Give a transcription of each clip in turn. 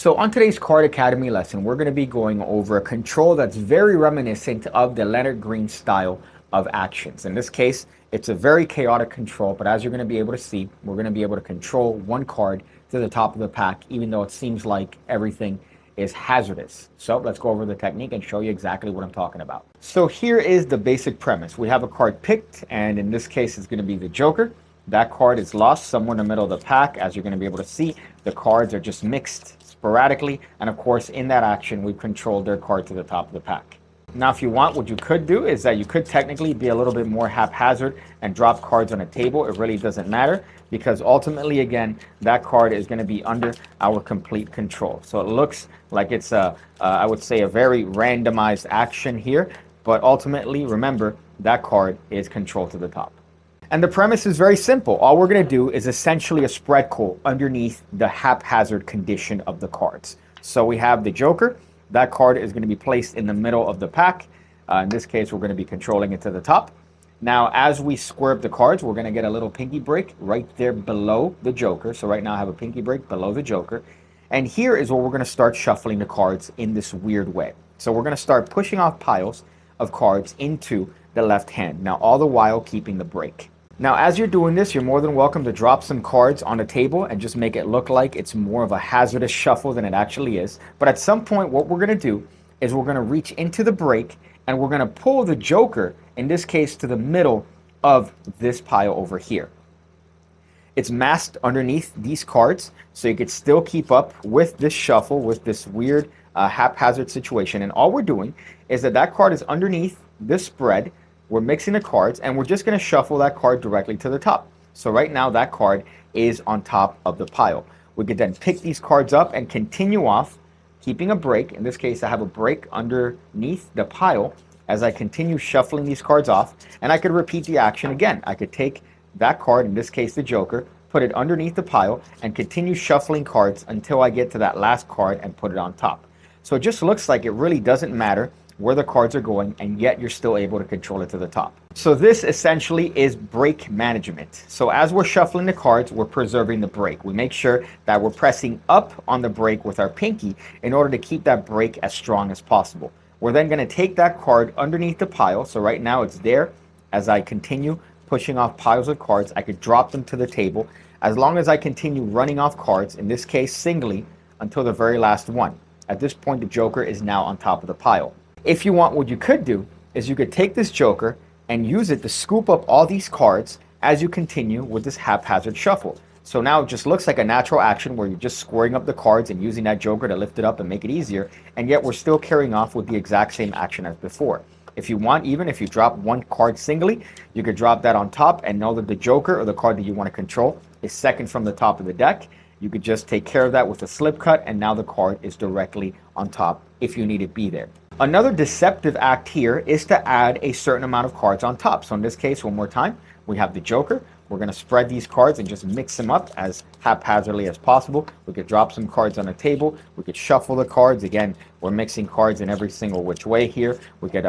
So on today's Card Academy lesson, we're going to be going over a control that's very reminiscent of the Leonard Green style of actions. In this case, it's a very chaotic control, but as you're going to be able to see, we're going to be able to control one card to the top of the pack, even though it seems like everything is hazardous. So let's go over the technique and show you exactly what I'm talking about. So here is the basic premise. We have a card picked, and in this case, it's going to be the Joker. That card is lost somewhere in the middle of the pack. As you're going to be able to see, the cards are just mixed sporadically, and of course in that action we've controlled their card to the top of the pack. Now if you want, what you could do is that you could technically be a little bit more haphazard and drop cards on a table. It really doesn't matter, because ultimately, again, that card is going to be under our complete control. So it looks like it's I would say a very randomized action here, but ultimately remember that card is controlled to the top. And the premise is very simple. All we're going to do is essentially a spread call underneath the haphazard condition of the cards. So we have the Joker. That card is going to be placed in the middle of the pack. In this case, we're going to be controlling it to the top. Now, as we square up the cards, we're going to get a little pinky break right there below the Joker. So right now I have a pinky break below the Joker. And here is where we're going to start shuffling the cards in this weird way. So we're going to start pushing off piles of cards into the left hand. Now, all the while keeping the break. Now, as you're doing this, you're more than welcome to drop some cards on the table and just make it look like it's more of a hazardous shuffle than it actually is. But at some point, what we're going to do is we're going to reach into the break and we're going to pull the Joker, in this case, to the middle of this pile over here. It's masked underneath these cards, so you could still keep up with this shuffle, with this weird haphazard situation. And all we're doing is that card is underneath this spread. We're mixing the cards, and we're just going to shuffle that card directly to the top. So right now, that card is on top of the pile. We could then pick these cards up and continue off, keeping a break. In this case, I have a break underneath the pile as I continue shuffling these cards off, and I could repeat the action again. I could take that card, in this case the Joker, put it underneath the pile, and continue shuffling cards until I get to that last card and put it on top. So it just looks like it really doesn't matter where the cards are going, and yet you're still able to control it to the top. So this essentially is break management. So as we're shuffling the cards, we're preserving the break. We make sure that we're pressing up on the break with our pinky in order to keep that break as strong as possible. We're then going to take that card underneath the pile. So right now it's there. As I continue pushing off piles of cards, I could drop them to the table as long as I continue running off cards, in this case singly, until the very last one. At this point, the Joker is now on top of the pile. If you want, what you could do is you could take this Joker and use it to scoop up all these cards as you continue with this haphazard shuffle. So now it just looks like a natural action where you're just squaring up the cards and using that Joker to lift it up and make it easier, and yet we're still carrying off with the exact same action as before. If you want, even if you drop one card singly, you could drop that on top and know that the Joker, or the card that you want to control, is second from the top of the deck. You could just take care of that with a slip cut, and now the card is directly on top if you need it be there. Another deceptive act here is to add a certain amount of cards on top. So in this case, one more time, we have the Joker. We're going to spread these cards and just mix them up as haphazardly as possible. We could drop some cards on the table. We could shuffle the cards. Again, we're mixing cards in every single which way here. We could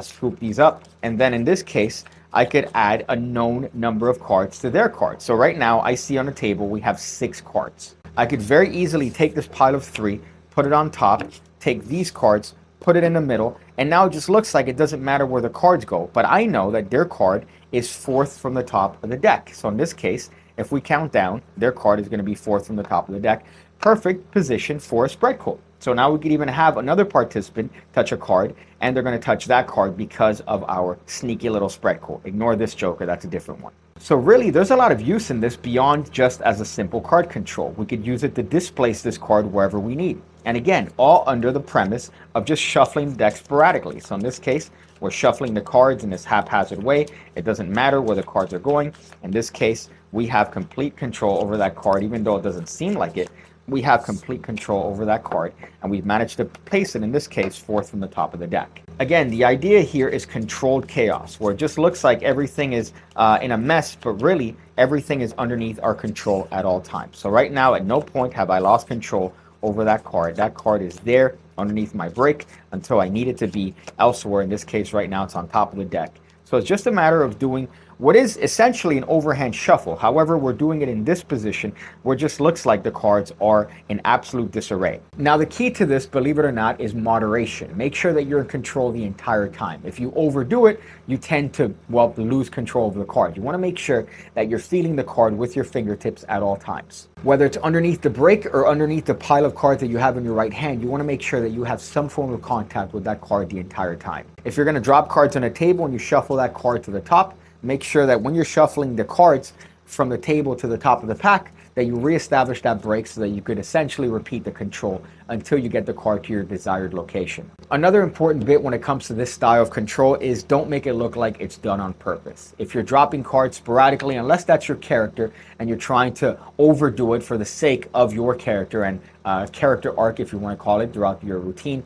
scoop these up. And then in this case, I could add a known number of cards to their cards. So right now, I see on the table we have 6 cards. I could very easily take this pile of 3, put it on top, take these cards, put it in the middle, and now it just looks like it doesn't matter where the cards go. But I know that their card is 4th from the top of the deck. So in this case, if we count down, their card is going to be 4th from the top of the deck. Perfect position for a spread call. So now we could even have another participant touch a card, and they're going to touch that card because of our sneaky little spread call. Ignore this Joker, that's a different one. So really, there's a lot of use in this beyond just as a simple card control. We could use it to displace this card wherever we need. And again, all under the premise of just shuffling the deck sporadically. So in this case, we're shuffling the cards in this haphazard way. It doesn't matter where the cards are going. In this case, we have complete control over that card, even though it doesn't seem like it. We have complete control over that card, and we've managed to place it, in this case, 4th from the top of the deck. Again, the idea here is controlled chaos, where it just looks like everything is in a mess, but really everything is underneath our control at all times. So right now, at no point have I lost control over that card. That card is there underneath my break until I need it to be elsewhere. In this case, right now, it's on top of the deck. So it's just a matter of doing what is essentially an overhand shuffle. However, we're doing it in this position where it just looks like the cards are in absolute disarray. Now, the key to this, believe it or not, is moderation. Make sure that you're in control the entire time. If you overdo it, you tend to, well, lose control of the card. You want to make sure that you're feeling the card with your fingertips at all times. Whether it's underneath the break or underneath the pile of cards that you have in your right hand, you want to make sure that you have some form of contact with that card the entire time. If you're going to drop cards on a table and you shuffle that card to the top, make sure that when you're shuffling the cards from the table to the top of the pack, that you reestablish that break so that you could essentially repeat the control until you get the card to your desired location. Another important bit when it comes to this style of control is don't make it look like it's done on purpose. If you're dropping cards sporadically, unless that's your character and you're trying to overdo it for the sake of your character and character arc, if you want to call it, throughout your routine,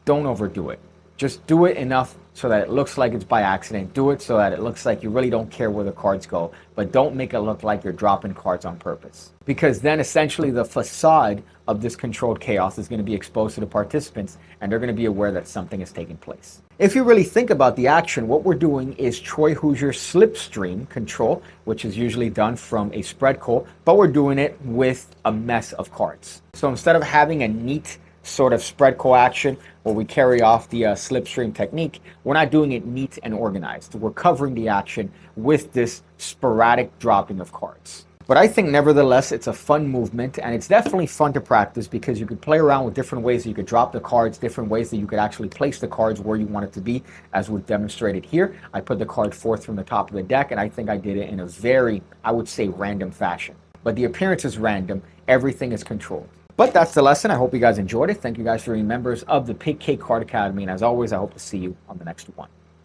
don't overdo it. Just do it enough so that it looks like it's by accident. Do it so that it looks like you really don't care where the cards go, but don't make it look like you're dropping cards on purpose. Because then essentially the facade of this controlled chaos is going to be exposed to the participants, and they're going to be aware that something is taking place. If you really think about the action, what we're doing is Troy Hoosier's slipstream control, which is usually done from a spread call, but we're doing it with a mess of cards. So instead of having a neat sort of spread call action where we carry off the slipstream technique, we're not doing it neat and organized. We're covering the action with this sporadic dropping of cards. But I think nevertheless it's a fun movement, and it's definitely fun to practice because you could play around with different ways that you could drop the cards, different ways that you could actually place the cards where you want it to be, as we've demonstrated here. I put the card forth from the top of the deck, and I think I did it in a very, I would say, random fashion. But the appearance is random, everything is controlled. But that's the lesson. I hope you guys enjoyed it. Thank you guys for being members of the PigCake Card Academy. And as always, I hope to see you on the next one.